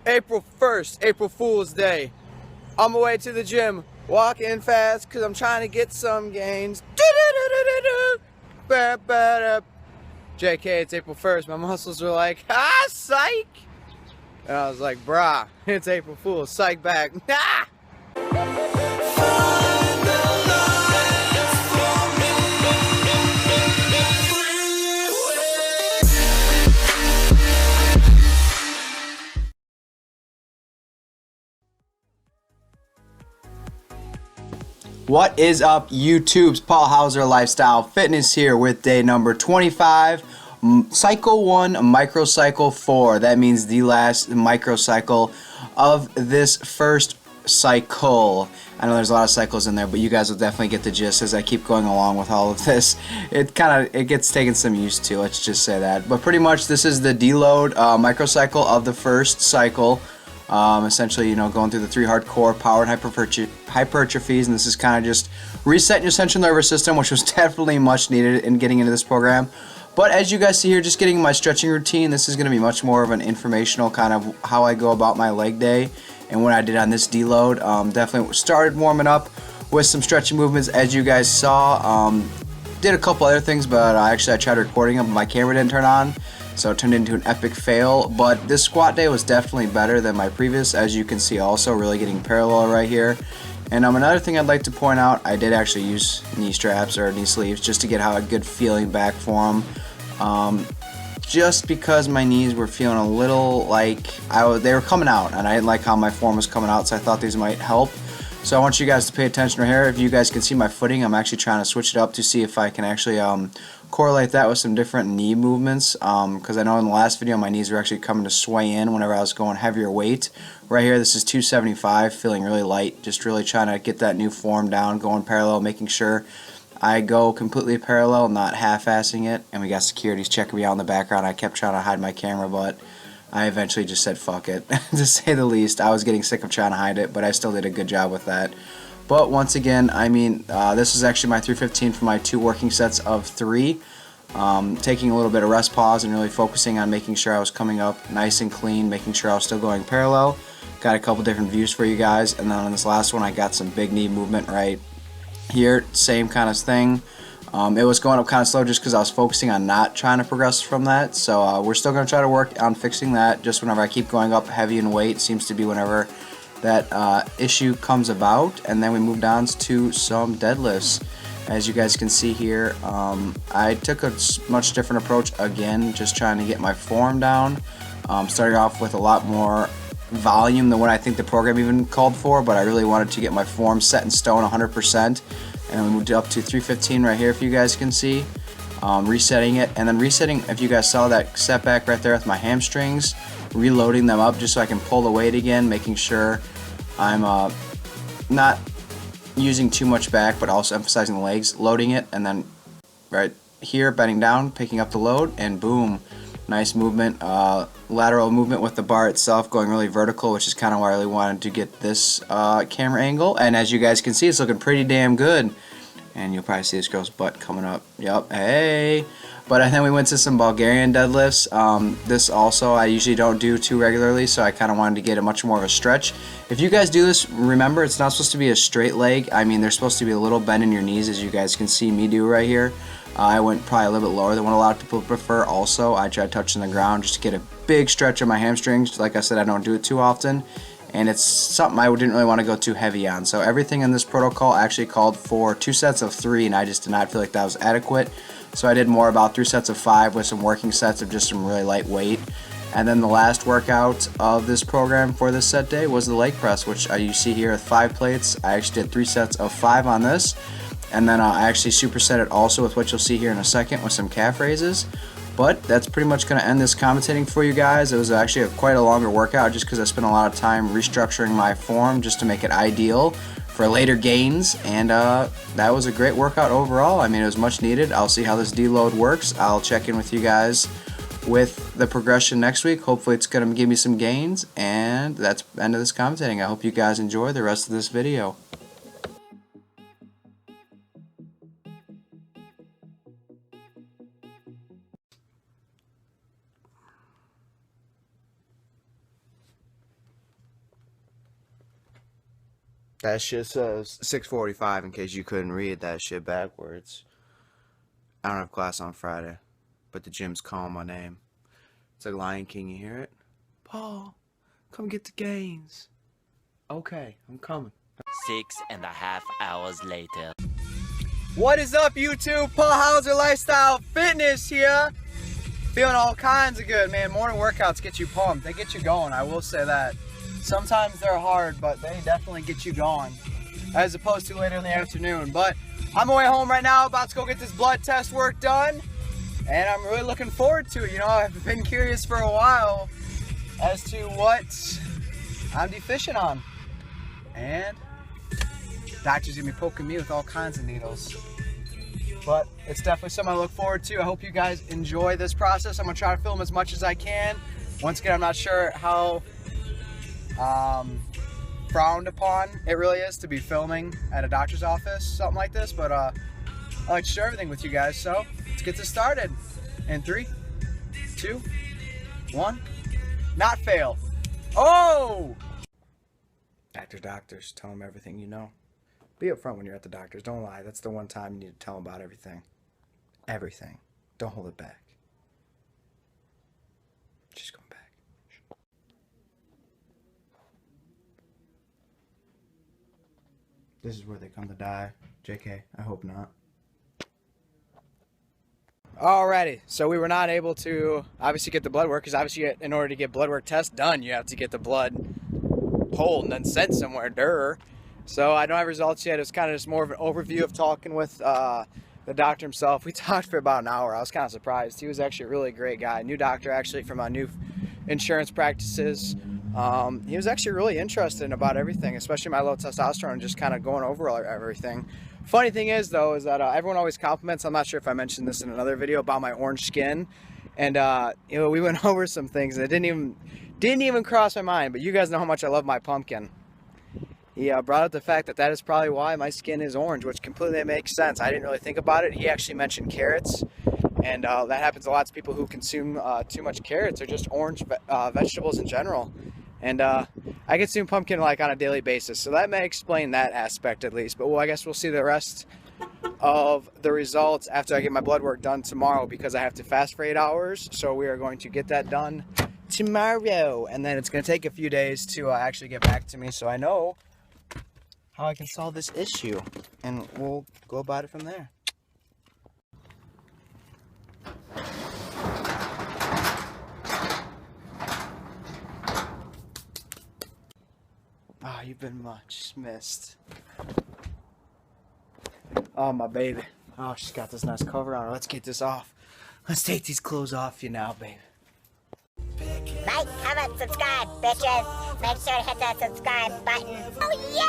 April 1st, April Fool's Day. On my way to the gym, walking fast because I'm trying to get some gains. JK, it's April 1st. My muscles are like, ah, psych! And I was like, brah, it's April Fool's. Psych back. Ah! What is up, YouTube's Paul Hauser Lifestyle Fitness here with day number 25, Cycle 1, Microcycle 4. That means the last microcycle of this first cycle. I know there's a lot of cycles in there, but you guys will definitely get the gist as I keep going along with all of this. It gets taken some used to, let's just say that. But pretty much this is the deload microcycle of the first cycle. Essentially, going through the 3 hardcore power and hypertrophies, and this is kind of just resetting your central nervous system, which was definitely much needed in getting into this program. But as you guys see here, just getting my stretching routine, this is going to be much more of an informational kind of how I go about my leg day and what I did on this deload. Definitely started warming up with some stretching movements, as you guys saw. Did a couple other things, but I tried recording them, but my camera didn't turn on. So it turned into an epic fail, but this squat day was definitely better than my previous, as you can see also, really getting parallel right here. And another thing I'd like to point out, I did actually use knee straps or knee sleeves just to get a good feeling back for them. Just because my knees were feeling a little like, they were coming out, and I didn't like how my form was coming out, so I thought these might help. So I want you guys to pay attention right here. If you guys can see my footing, I'm actually trying to switch it up to see if I can actually correlate that with some different knee movements, because I know in the last video my knees were actually coming to sway in whenever I was going heavier weight. Right here, this is 275, feeling really light, just really trying to get that new form down, going parallel, making sure I go completely parallel, not half-assing it. And we got securities checking me out in the background. I kept trying to hide my camera, but I eventually just said fuck it, to say the least. I was getting sick of trying to hide it, but I still did a good job with that. But once again, I mean, this is actually my 315 for my 2 working sets of 3. Taking a little bit of rest pause and really focusing on making sure I was coming up nice and clean, making sure I was still going parallel. Got a couple different views for you guys, and then on this last one I got some big knee movement right here, same kind of thing. It was going up kind of slow just because I was focusing on not trying to progress from that. So we're still going to try to work on fixing that. Just whenever I keep going up heavy in weight, seems to be whenever that issue comes about. And then we moved on to some deadlifts. As you guys can see here, I took a much different approach again, just trying to get my form down. Starting off with a lot more volume than what I think the program even called for, but I really wanted to get my form set in stone 100%. And we moved up to 315 right here, if you guys can see. Resetting it, and then resetting, if you guys saw that setback right there with my hamstrings, reloading them up just so I can pull the weight again, making sure I'm not using too much back, but also emphasizing the legs, loading it, and then right here, bending down, picking up the load, and boom, nice movement, lateral movement with the bar itself going really vertical, which is kind of why I really wanted to get this camera angle. And as you guys can see, it's looking pretty damn good. And you'll probably see this girl's butt coming up. Yep, hey. But then we went to some Bulgarian deadlifts. This also I usually don't do too regularly, so I kind of wanted to get a much more of a stretch. If you guys do this, remember it's not supposed to be a straight leg. I mean, there's supposed to be a little bend in your knees, as you guys can see me do right here. I went probably a little bit lower than what a lot of people prefer. Also, I tried touching the ground just to get a big stretch of my hamstrings. Like I said, I don't do it too often, and it's something I didn't really want to go too heavy on. So everything in this protocol actually called for 2 sets of 3, and I just did not feel like that was adequate. So I did more about 3 sets of 5 with some working sets of just some really light weight. And then the last workout of this program for this set day was the leg press, which you see here with 5 plates. I actually did 3 sets of 5 on this. And then I actually superset it also with what you'll see here in a second with some calf raises. But that's pretty much going to end this commentating for you guys. It was actually quite a longer workout just because I spent a lot of time restructuring my form just to make it ideal for later gains. And that was a great workout overall. I mean, it was much needed. I'll see how this deload works. I'll check in with you guys with the progression next week. Hopefully it's going to give me some gains. And that's the end of this commentating. I hope you guys enjoy the rest of this video. That shit says 6:45 in case you couldn't read that shit backwards. I don't have class on Friday, but the gym's calling my name. It's like Lion King, you hear it? Paul, come get the gains. Okay, I'm coming. 6.5 hours later. What is up, YouTube? Paul Hauser Lifestyle Fitness here. Feeling all kinds of good, man. Morning workouts get you pumped. They get you going, I will say that. Sometimes they're hard, but they definitely get you going, as opposed to later in the afternoon. But I'm on my way home right now, about to go get this blood test work done, and I'm really looking forward to it. You know, I've been curious for a while as to what I'm deficient on, and doctor's gonna be poking me with all kinds of needles. But it's definitely something I look forward to. I hope you guys enjoy this process. I'm gonna try to film as much as I can. Once again, I'm not sure how frowned upon it really is to be filming at a doctor's office, something like this, but I like to share everything with you guys, so let's get this started. In 3, 2, 1, not fail. Oh! Doctors, tell them everything you know. Be upfront when you're at the doctor's, don't lie. That's the one time you need to tell them about everything. Everything. Don't hold it back. Just going back. This is where they come to die. JK, I hope not. Alrighty, so we were not able to obviously get the blood work, because obviously in order to get blood work tests done, you have to get the blood pulled and then sent somewhere, So I don't have results yet. It's kind of just more of an overview of talking with the doctor himself. We talked for about an hour. I was kind of surprised. He was actually a really great guy. New doctor, actually, from new insurance practices. He was actually really interested about everything, especially my low testosterone, and just kind of going over everything. Funny thing is, though, is that everyone always compliments. I'm not sure if I mentioned this in another video about my orange skin, and you know, we went over some things that didn't even cross my mind. But you guys know how much I love my pumpkin. He brought up the fact that that is probably why my skin is orange, which completely makes sense. I didn't really think about it. He actually mentioned carrots, and that happens to lots of people who consume too much carrots or just orange vegetables in general. And I consume pumpkin like on a daily basis, so that may explain that aspect at least. But well, I guess we'll see the rest of the results after I get my blood work done tomorrow, because I have to fast for 8 hours. So we are going to get that done tomorrow, and then it's going to take a few days to actually get back to me, so I know how I can solve this issue, and we'll go about it from there. Oh, you've been much missed. Oh, my baby. Oh, she's got this nice cover on her. Let's get this off. Let's take these clothes off you now, baby. Like, comment, subscribe, bitches. Make sure to hit that subscribe button. Oh, yeah!